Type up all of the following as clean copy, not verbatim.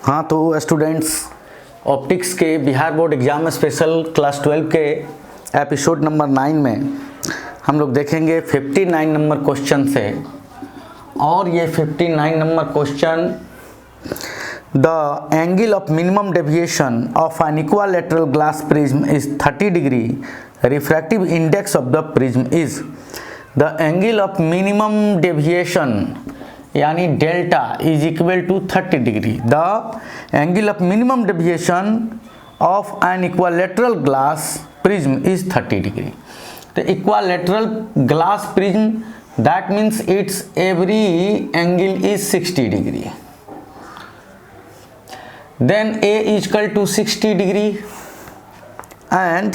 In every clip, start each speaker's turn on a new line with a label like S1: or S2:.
S1: हाँ तो students, optics के Bihar board exam special class 12 के एपिसोड नंबर 9 में हम लोग देखेंगे 59 नंबर क्वेश्चन से। और ये 59 नंबर question, the angle of minimum deviation of an equilateral glass prism is 30 degree, refractive index of the prism is. The angle of minimum deviation यानी delta is equal to 30 degree. The angle of minimum deviation of an equilateral glass prism is 30 degree. तो equilateral glass prism, that means it's every angle is 60 degree. Then A is equal to 60 degree and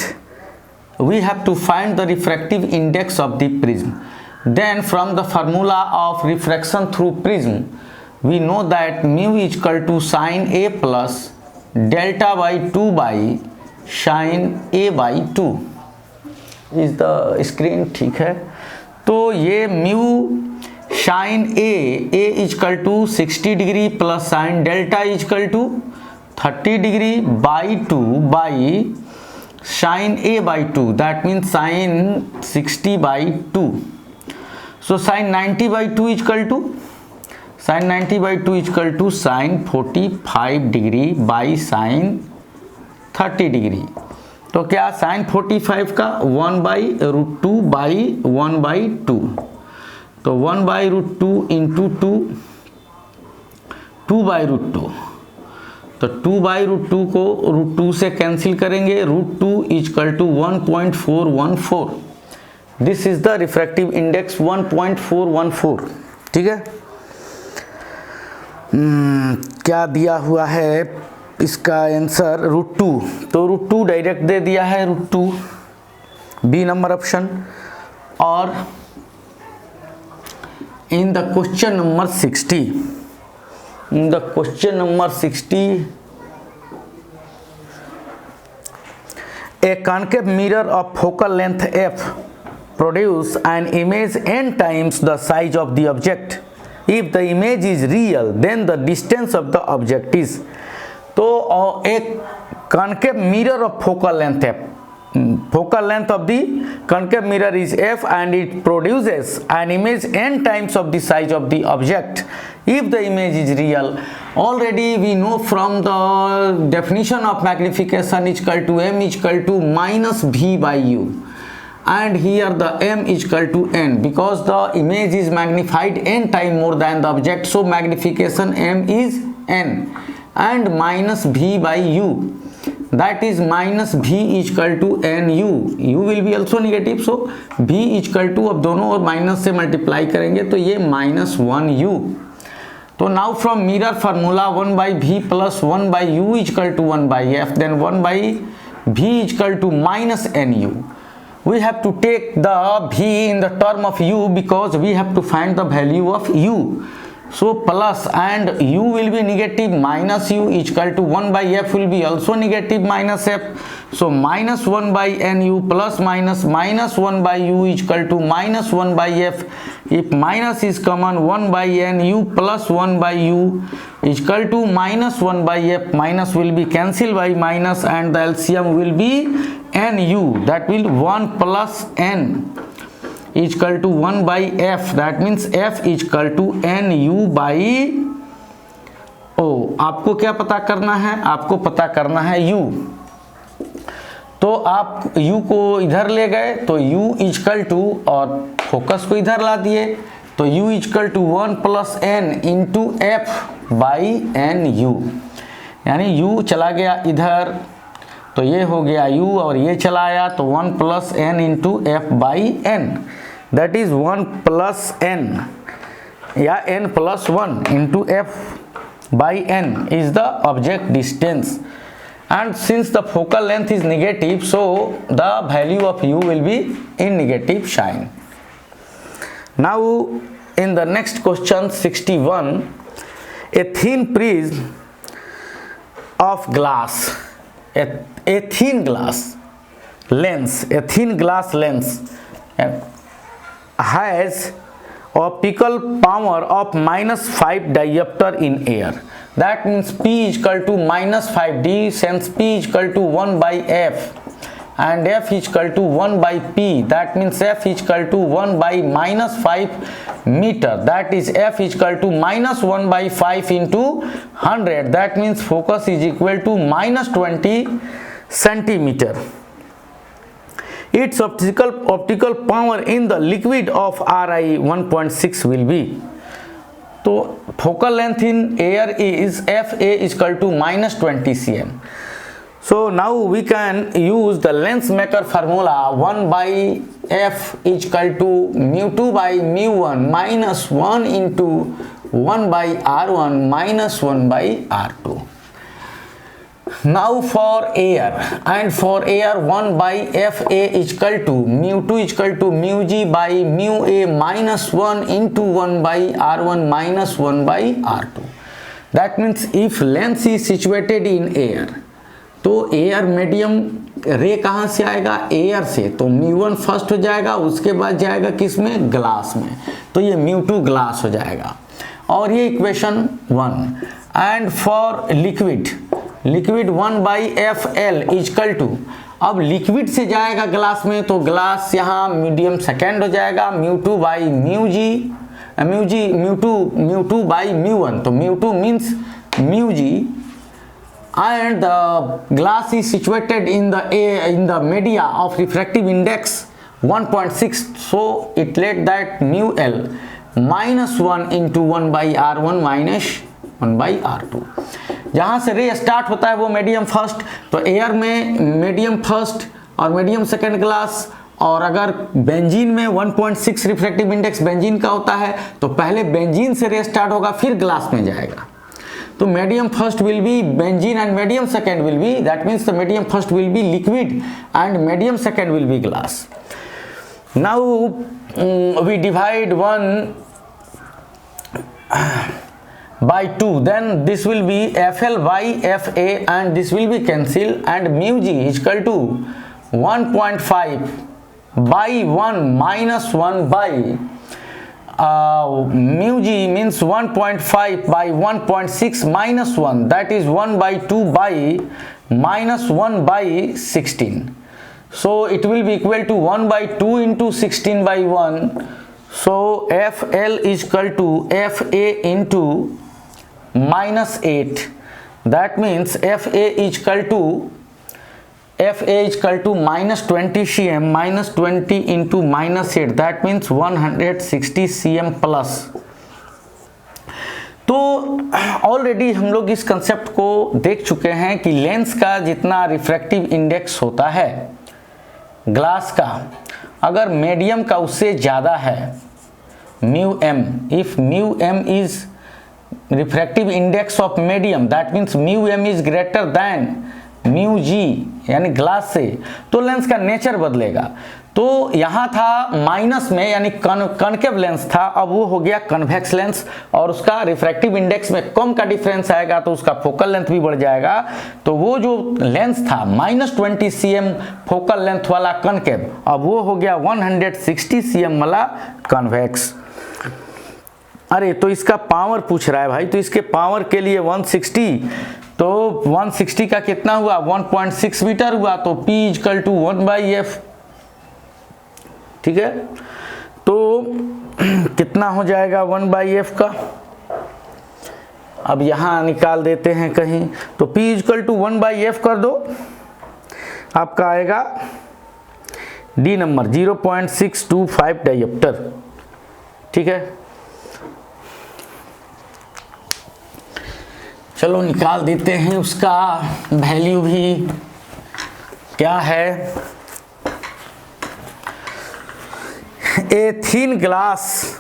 S1: we have to find the refractive index of the prism. Then from the formula of refraction through prism, we know that mu is equal to sin A plus delta by 2 by sin A by 2 is the screen, ठीक है। तो ये mu sin A is equal to 60 degree plus sin delta is equal to 30 degree by 2 by sin A by 2, that means sin 60 by 2. So sin 90 by 2 is equal to sin 45 degree by sin 30 degree। तो क्या sin 45 का 1 by root 2 by 1 by 2, तो 1 by root 2 into 2 by root 2, तो 2 by root 2 को root 2 से cancel करेंगे, root 2 is equal to 1.414। This is the refractive index 1.414, ठीक है। क्या दिया हुआ है इसका आंसर √2, तो √2 डायरेक्ट दे दिया है, √2 बी नंबर ऑप्शन। और in the question number 60, in the question number 60, a concave mirror of focal length f produce an image n times the size of the object. If the image is real, then the distance of the object is। तो एक concave mirror of focal length f, focal length of the concave mirror is f and it produces an image n times of the size of the object if the image is real। Already we know from the definition of magnification is equal to m is equal to minus v by u, and here the m is equal to n because the image is magnified n time more than the object, so magnification m is n and minus v by u, that is minus v is equal to n u, u will be also negative, so v is equal to, अब दोनों और minus से multiply करेंगे तो ये -1u। तो now from mirror formula 1 by v plus 1 by u is equal to 1 by f, then 1 by v is equal to minus nu। We have to take the v in the term of u because we have to find the value of u, so plus and u will be negative, minus u is equal to 1 by f will be also negative minus f, so minus 1 by nu plus minus 1 by u is equal to minus 1 by f। if minus is common, 1 by nu plus 1 by u is equal to minus 1 by f, minus will be cancelled by minus and the LCM will be nu, that will 1 plus n is equal to 1 by f, that means f is equal to nu by o। आपको क्या पता करना है, आपको पता करना है u, तो आप u को इधर ले गए तो u is equal to, और फोकस को इधर ला दिए तो u is equal to 1 plus n into f by nu, यानी u चला गया इधर तो ये हो गया u और ये चला आया तो 1 plus n into f by n, that is 1 plus n या n plus 1 into f by n is the object distance, and since the focal length is negative, so the value of u will be in negative sign। Now in the next question 61, a thin prism of glass, a thin glass lens has optical power of -5 diopter in air। that means P is equal to minus 5d, since P is equal to 1 by F and F is equal to 1 by P, that means F is equal to 1 by minus 5 meter, that is F is equal to minus 1 by 5 into 100, that means focus is equal to minus 20 centimeter. Its optical power in the liquid of Ri 1.6 will be, तो focal length in air is Fa is equal to minus 20 cm. So now we can use the lens maker formula, 1 by F is equal to mu 2 by mu 1 minus 1 into 1 by R1 minus 1 by R2. Now for air, and for air 1 by Fa is equal to mu 2 is equal to mu g by mu a minus 1 into 1 by R1 minus 1 by R2. That means if lens is situated in air, तो air medium रे कहाँ से आएगा, air से, तो μ1 first हो जाएगा, उसके बाद जाएगा किस में, ग्लास में, तो ये μ2 ग्लास हो जाएगा, और ये equation 1. And for liquid 1 by Fl equal to, अब लिक्विड से जाएगा ग्लास में, तो ग्लास यहाँ मीडियम सेकेंड हो जाएगा, μ2 बाई μ2 बाई μ1, तो μ2 means μg, and the glass is situated in the media of refractive index 1.6, so it let that mu l minus 1 into 1 by R1 minus 1 by R2. जहाँ से रे start होता है वो medium first, तो air में medium first और medium second glass, और अगर बेंजीन में 1.6 रिफ्रैक्टिव इंडेक्स बेंजीन का होता है तो पहले बेंजीन से रे स्टार्ट होगा फिर ग्लास में जाएगा, तो medium first will be benzene and medium second will be, that means the medium first will be liquid and medium second will be glass. Now we divide 1 by 2, then this will be Fl by Fa and this will be cancelled, and mu g is equal to 1.5 by 1 minus 1 by mu g means 1.5 by 1.6 minus 1, that is 1 by 2 by minus 1 by 16. So it will be equal to 1 by 2 into 16 by 1. So Fl is equal to Fa into minus 8. That means Fa is equal to minus 20 cm minus 20 into minus 8, that means 160 cm plus. तो already हम लोग इस concept को देख चुके हैं कि lens का जितना रिफ्रैक्टिव इंडेक्स होता है ग्लास का, अगर मीडियम का उससे ज़्यादा है mu M, if mu M is refractive index of medium, that means mu M is greater than mu G यानी ग्लास से, तो लेंस का नेचर बदलेगा. तो यहाँ था माइनस में यानी कनकेव लेंस था, अब वो हो गया कन्वेक्स लेंस, और उसका रिफ्रैक्टिव इंडेक्स में कम का डिफरेंस आएगा तो उसका फोकल लेंथ भी बढ़ जाएगा. तो वो जो लेंस था माइनस 20 cm फोकल लेंथ वाला कनकेव, अब वो हो गया 160 cm वाला कन्वेक्स. अरे तो इसका पावर पूछ रहा है भाई, तो इसके पावर के लिए 160, तो 160 का कितना हुआ 1.6 मीटर हुआ, तो P equal to 1 by F. ठीक है, तो कितना हो जाएगा 1 बाई F का, अब यहाँ निकाल देते हैं कहीं, तो P equal to 1 by F कर दो, आपका आएगा डी नंबर 0.625 डायोप्टर. ठीक है, चलो निकाल देते हैं उसका वैल्यू भी क्या है. A thin glass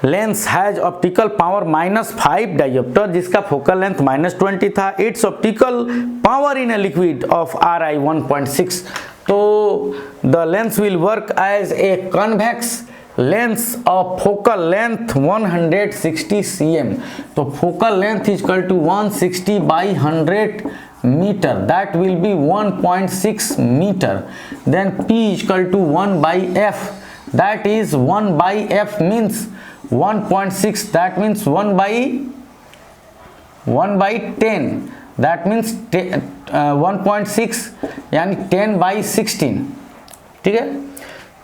S1: lens has optical power -5 dioptre, जिसका फोकल लेंथ -20 था. Its optical power in a liquid of Ri 1.6. तो the lens will work as a convex lens of focal length 160 cm. तो focal length is equal to 160 by 100 metre, that will be 1.6 metre. Then P is equal to 1 by F, that is 1 by F means 1.6 that means 1/10 that means 1.6 यानी 10/16, ठीक है।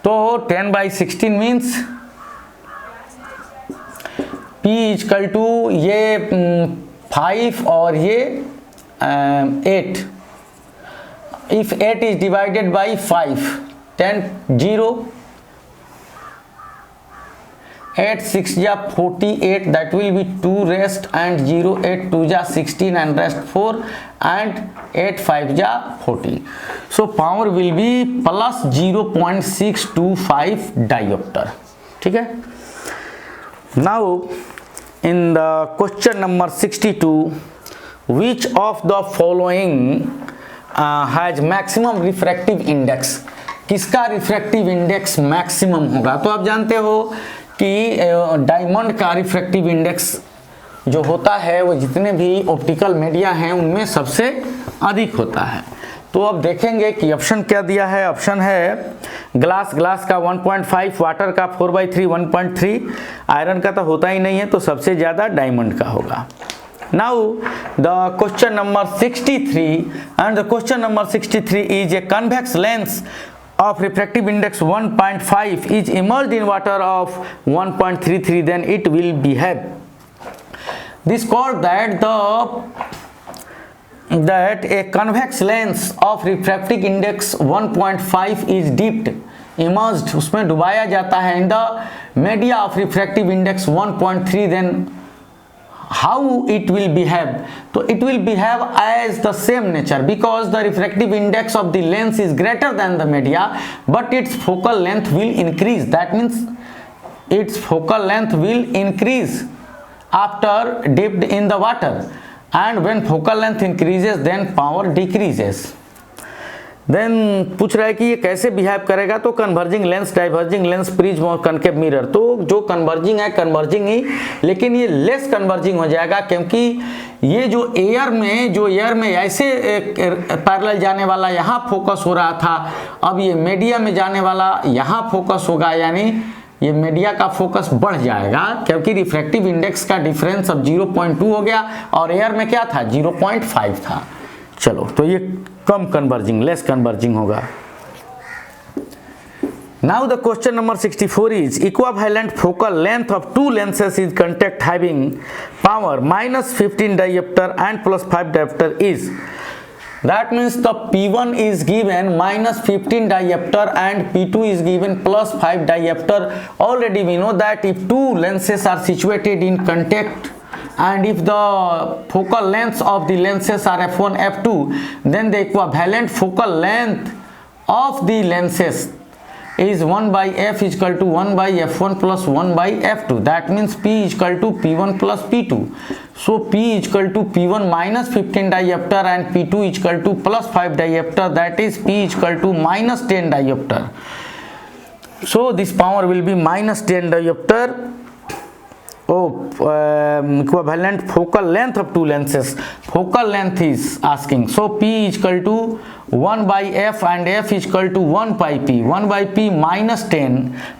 S1: तो 10/16 means P equal to ये 5 और ये 8। If 8 is divided by 5, 10 0, 8 6 ja 48, that will be 2 rest and 0, 8 2 ja 16 and rest 4 and 8 5 ja 40. So power will be plus 0.625 diopter, ठीक है। Now in the question number 62, which of the following has maximum refractive index? किसका refractive index maximum होगा? तो आप जानते हो कि diamond का रिफ्रैक्टिव इंडेक्स जो होता है वो जितने भी ऑप्टिकल मीडिया हैं उनमें सबसे अधिक होता है। तो अब देखेंगे कि ऑप्शन क्या दिया है। ऑप्शन है ग्लास का 1.5, वाटर का 4/3 1.3, आयरन का तो होता ही नहीं है, तो सबसे ज़्यादा डायमंड का होगा। Now the question number 63, and the question number 63 is a convex lens of refractive index 1.5 is immersed in water of 1.33, then it will behave. This called that a convex lens of refractive index 1.5 is dipped, immersed, उसमें डुबाया जाता है in the media of refractive index 1.3, then how it will behave? So it will behave as the same nature, because the refractive index of the lens is greater than the media, but its focal length will increase. That means its focal length will increase after dipped in the water, and when focal length increases then power decreases. Then पूछ रहा है कि ये कैसे behave करेगा। तो converging lens, diverging lens, prism और concave mirror. तो जो कन्वर्जिंग है कन्वर्जिंग ही, लेकिन ये लेस कन्वर्जिंग हो जाएगा, क्योंकि ये जो एयर में ऐसे पैरेलल जाने वाला यहाँ फोकस हो रहा था, अब ये मीडिया में जाने वाला यहाँ फोकस होगा, यानी ये मीडिया का फोकस बढ़ जाएगा, क्योंकि रिफ्रैक्टिव इंडेक्स का डिफरेंस अब 0.2 हो गया और एयर में क्या था 0.5 था। चलो, तो ये कम कन्वर्जिंग, लेस कन्वर्जिंग होगा। Now the question number 64 is equivalent focal length of two lenses is contact having power -15 diopter and +5 diopter is. That means the P1 is given -15 diopter and P2 is given +5 diopter. Already we know that if two lenses are situated in contact, and if the focal lengths of the lenses are f1 f2, then the equivalent focal length of the lenses is 1/f is equal to 1/f1 plus 1/f2. That means P is equal to P1 plus P2. So P is equal to P1 -15 diopter and P2 is equal to +5 diopter. That is P is equal to -10 diopter. So this power will be -10 diopter. Equivalent focal length of two lenses. Focal length is asking. So P is equal to 1/f and f is equal to 1/p. 1/p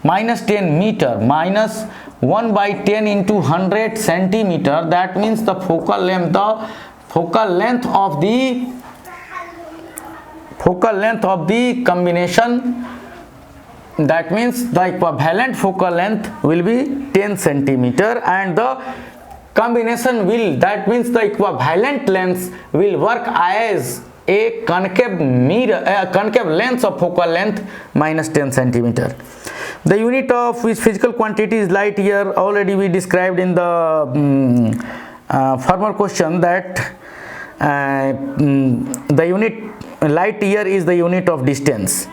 S1: -10 meter minus 1/10 into 100 centimeter. That means the focal length of the combination, that means the equivalent focal length will be 10 centimeter, and the combination will, that means the equivalent lens will work as a concave length of focal length -10 centimeter. The unit of which physical quantity is light year. Already we described in the former question that the unit light year is the unit of distance.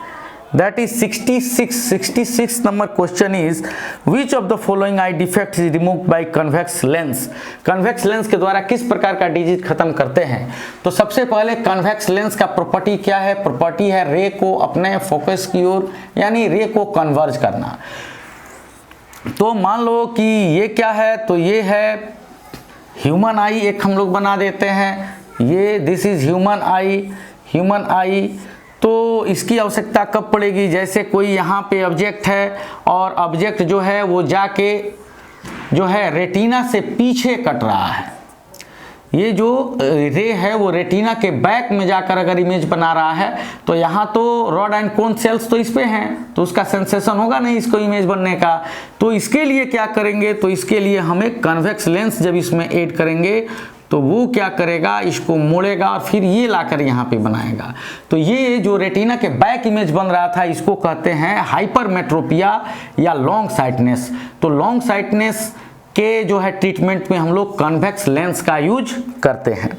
S1: That is 66 number question is which of the following eye defects is removed by convex lens. convex lens के द्वारा किस प्रकार का disease खत्म करते हैं? तो सबसे पहले convex lens का प्रॉपर्टी क्या है? प्रॉपर्टी है रे को अपने फोकस की ओर, यानी रे को कन्वर्ज करना। तो मान लो कि ये क्या है, तो ये है ह्यूमन आई, एक हम लोग बना देते हैं, ये दिस इज ह्यूमन आई। तो इसकी आवश्यकता कब पड़ेगी? जैसे कोई यहाँ पे ऑब्जेक्ट है और ऑब्जेक्ट जो है वो जाके जो है रेटिना से पीछे कट रहा है। ये जो रे है वो रेटिना के बैक में जाकर अगर इमेज बना रहा है तो यहाँ तो रॉड एंड कोन सेल्स तो इस पे हैं, तो उसका सेंसेशन होगा नहीं इसको इमेज बनने का। तो इसके लिए क्या करेंगे, तो इसके लिए हमें कन्वेक्स लेंस जब इसमें ऐड करेंगे तो वो क्या करेगा, इसको मोड़ेगा और फिर ये लाकर यहाँ पे बनाएगा। तो ये जो रेटिना के बैक इमेज बन रहा था इसको कहते हैं हाइपरमेट्रोपिया या लॉन्ग साइटनेस। तो लॉन्ग साइटनेस के जो है ट्रीटमेंट में हम लोग कन्वेक्स लेंस का यूज करते हैं।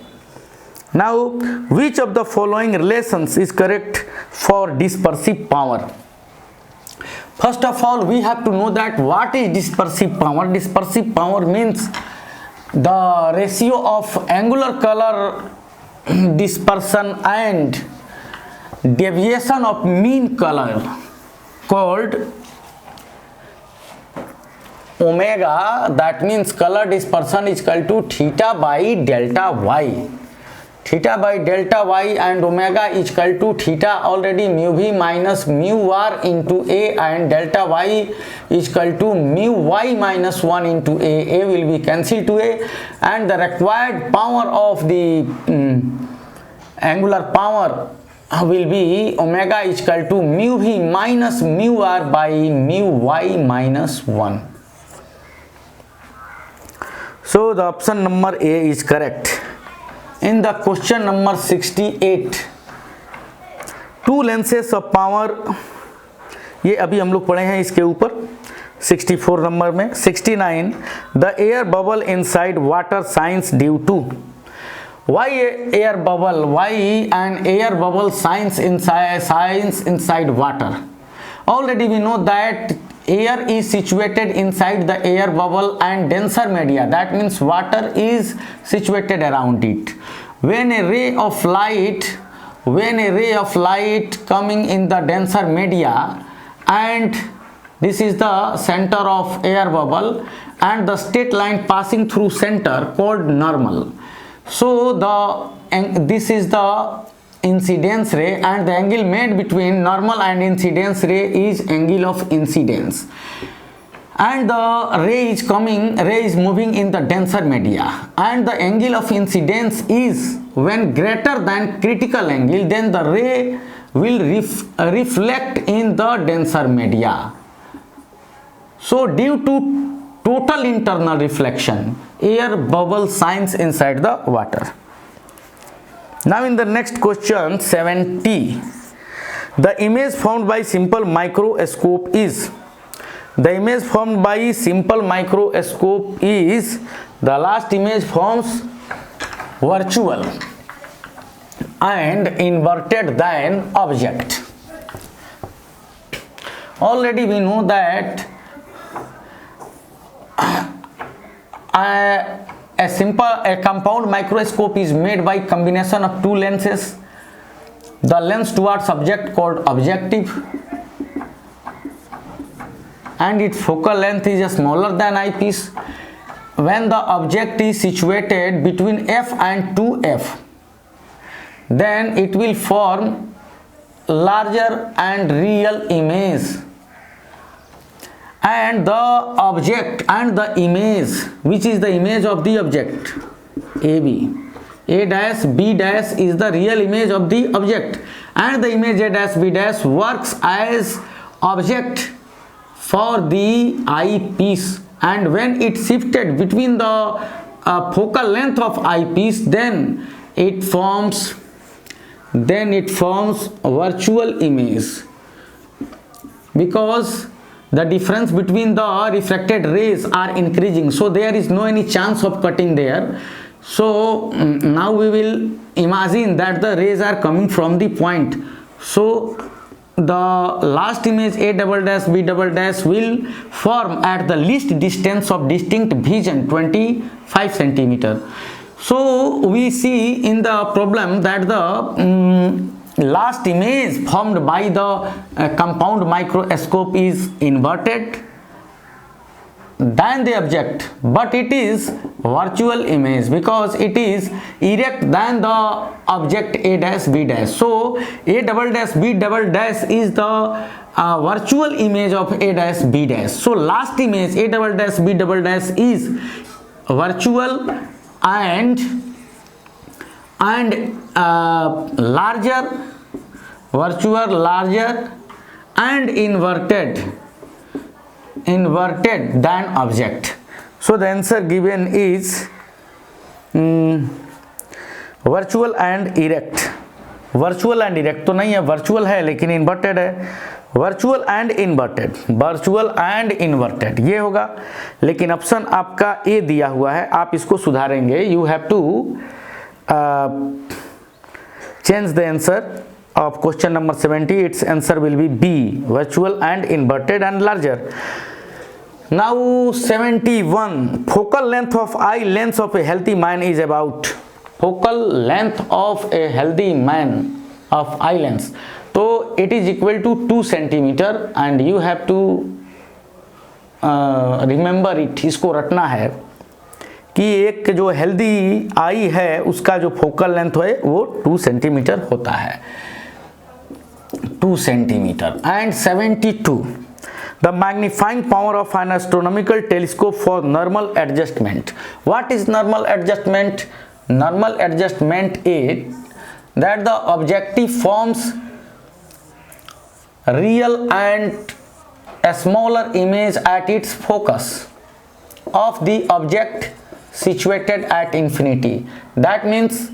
S1: Now which of the following relations is correct for dispersive power? First of all we have to know that what is dispersive power. Dispersive power means the ratio of angular color dispersion and deviation of mean color called omega. That means color dispersion is equal to theta by delta y. Theta by delta y and omega is equal to theta already mu v minus mu r into a, and delta y is equal to mu y minus 1 into a. A will be cancelled to a, and the required power of the angular power will be omega is equal to mu v minus mu r by mu y minus 1. So the option number A is correct. In the question number 68, two lenses of power, ये अभी हम लोग पढ़े हैं इसके ऊपर 64 number में। 69, the air bubble inside water shines due to. Why air bubble? Why an air bubble shines inside water? Already we know that air is situated inside the air bubble and denser media. That means water is situated around it. When a ray of light coming in the denser media, and this is the center of air bubble and the straight line passing through center called normal. So this is the incidence ray, and the angle made between normal and incidence ray is angle of incidence, and the ray is moving in the denser media, and the angle of incidence is when greater than critical angle, then the ray will reflect in the denser media. So due to total internal reflection, air bubble shines inside the water. Now in the next question 70, the image formed by simple microscope is, the image formed by simple microscope is, the last image forms virtual and inverted than object. Already we know that a compound microscope is made by combination of two lenses. The lens towards subject called objective, and its focal length is smaller than eyepiece. When the object is situated between f and 2f, then it will form larger and real image, and the object and the image, which is the image of the object AB, A dash B dash is the real image of the object, and the image A dash B dash works as object for the eyepiece, and when it shifted between the focal length of eyepiece, then it forms virtual image, because the difference between the refracted rays are increasing, so there is no any chance of cutting there. So now we will imagine that the rays are coming from the point, so the last image A double dash B double dash will form at the least distance of distinct vision 25 centimeter. So we see in the problem that the last image formed by the compound microscope is inverted than the object, but it is virtual image because it is erect than the object A dash B dash. So A double dash B double dash is the virtual image of A dash B dash. So last image A double dash B double dash is virtual and larger, virtual larger and inverted than object. So the answer given is virtual and erect. Virtual and erect तो नहीं है, virtual है लेकिन inverted है, virtual and inverted, virtual and inverted ये होगा, लेकिन option आपका ए दिया हुआ है, आप इसको सुधारेंगे, you have to change the answer of question number 70. Its answer will be B, virtual and inverted and larger. Now 71, focal length of eye lens of a healthy man is about. Focal length of a healthy man of eye lens, तो it is equal to 2 centimeter and you have to remember it. इसको रटना है कि एक जो healthy I है उसका जो फोकल लेंथ है वो 2 सेंटीमीटर होता है, 2 centimeter. And 72, the magnifying power of an astronomical telescope for normal adjustment. What is normal adjustment? Normal adjustment is that the objective forms real and a smaller image at its focus of the object situated at infinity. That means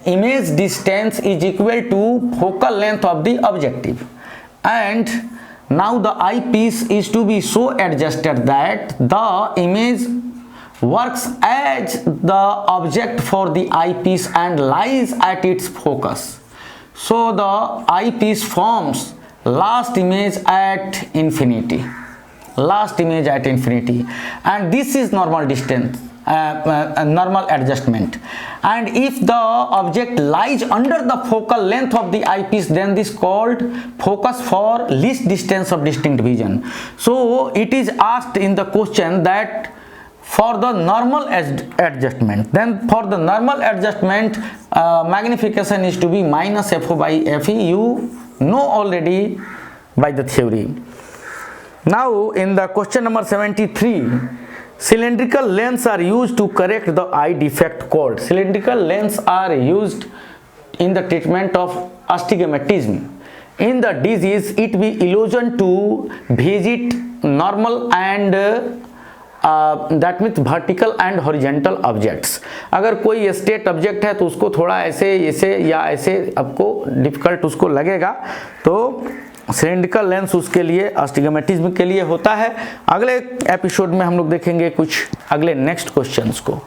S1: image distance is equal to focal length of the objective, and now the eyepiece is to be so adjusted that the image works as the object for the eyepiece and lies at its focus. So the eyepiece forms last image at infinity, last image at infinity, and this is normal distance, normal adjustment. And if the object lies under the focal length of the eyepiece, then this called focus for least distance of distinct vision. So it is asked in the question that for the normal adjustment, then for the normal adjustment magnification is to be minus FO by FE. You know already by the theory. Now in the question number 73, cylindrical lens are used to correct the eye defect called. Cylindrical lens are used in the treatment of astigmatism. In the disease, it be illusion to visit normal and that means vertical and horizontal objects. अगर कोई state object है तो उसको थोड़ा ऐसे या ऐसे आपको डिफिकल्ट उसको लगेगा, तो सिलिंड्रिकल लेंस उसके लिए अस्टिग्मेटिज्म के लिए होता है। अगले एपिसोड में हम लोग देखेंगे कुछ अगले नेक्स्ट क्वेश्चंस को।